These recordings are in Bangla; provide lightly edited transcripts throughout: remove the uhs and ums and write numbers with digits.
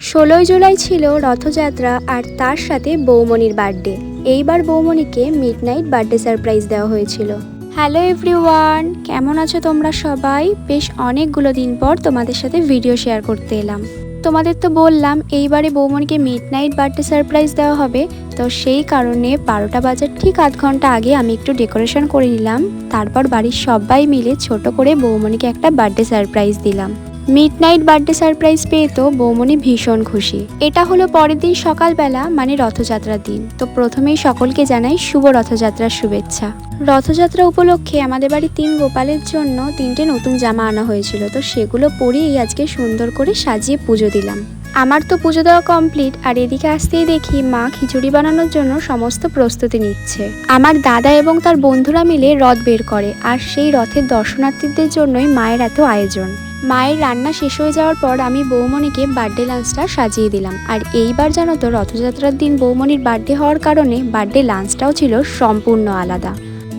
16 জুলাই ছিল রথযাত্রা আর তার সাথে বৌমনির বার্থডে। এইবার বৌমনিকে মিডনাইট বার্থডে সারপ্রাইজ দেওয়া হয়েছিল। হ্যালো এভরিওয়ান, কেমন আছো তোমরা সবাই? বেশ অনেকগুলো দিন পর তোমাদের সাথে ভিডিও শেয়ার করতে এলাম। তোমাদের তো বললাম এইবারে বৌমনিকে মিডনাইট বার্থডে সারপ্রাইজ দেওয়া হবে, তো সেই কারণে 12টা বাজার ঠিক আধ ঘন্টা আগে আমি একটু ডেকোরেশন করে নিলাম। তারপর বাড়ির সবাই মিলে ছোট করে বৌমনিকে একটা বার্থডে সারপ্রাইজ দিলাম। মিডনাইট বার্থডে সারপ্রাইজ পেয়ে তো বৌমনি ভীষণ খুশি। এটা হলো পরের দিন সকালবেলা, মানে রথযাত্রার দিন। তো প্রথমেই সকলকে জানাই শুভ রথযাত্রার শুভেচ্ছা। রথযাত্রা উপলক্ষে আমাদের বাড়ি 3 গোপালের জন্য 3টে নতুন জামা আনা হয়েছিল, তো সেগুলো পরেই আজকে সুন্দর করে সাজিয়ে পুজো দিলাম। আমার তো পুজো দেওয়া কমপ্লিট, আর এদিকে আসতেই দেখি মা খিচুড়ি বানানোর জন্য সমস্ত প্রস্তুতি নিচ্ছে। আমার দাদা এবং তার বন্ধুরা মিলে রথ বের করে, আর সেই রথের দর্শনার্থীদের জন্যই মায়ের এত আয়োজন। মায়ের রান্না শেষ হয়ে যাওয়ার পর আমি বৌমনিকে বার্থডে লাঞ্চটা সাজিয়ে দিলাম। আর এইবার জানো তো, রথযাত্রার দিন বৌমনির বার্থডে হওয়ার কারণে বার্থডে লাঞ্চটাও ছিল সম্পূর্ণ আলাদা।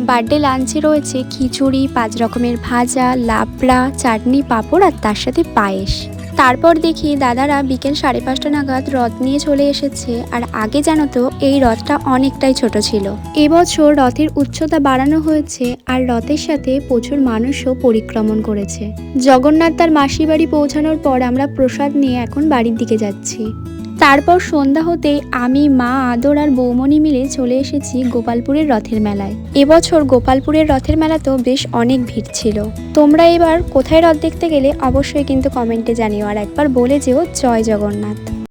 বার্থডে লাঞ্চে রয়েছে খিচুড়ি, 5 রকমের ভাজা, লাবড়া, চাটনি, পাঁপড় আর তার সাথে পায়েস। তারপর দেখি দাদারা বিকেল 5:30 নাগাদ রথ নিয়ে চলে এসেছে। আর আগে জানো তো, এই রথটা অনেকটাই ছোট ছিল। এবছর রথের উচ্চতা বাড়ানো হয়েছে, আর রথের সাথে প্রচুর মানুষও পরিক্রমণ করেছে। জগন্নাথ তার মাসির বাড়ি পৌঁছানোর পর আমরা প্রসাদ নিয়ে এখন বাড়ির দিকে যাচ্ছি। তারপর সন্ধ্যা হতেই আমি, মা, আদর আর বৌমনি মিলে চলে এসেছি গোপালপুরের রথের মেলায়। এবছর গোপালপুরের রথের মেলাতেও বেশ অনেক ভিড় ছিল। তোমরা এবার কোথায় রথ দেখতে গেলে অবশ্যই কিন্তু কমেন্টে জানিও, আর একবার বলে যেও জয় জগন্নাথ।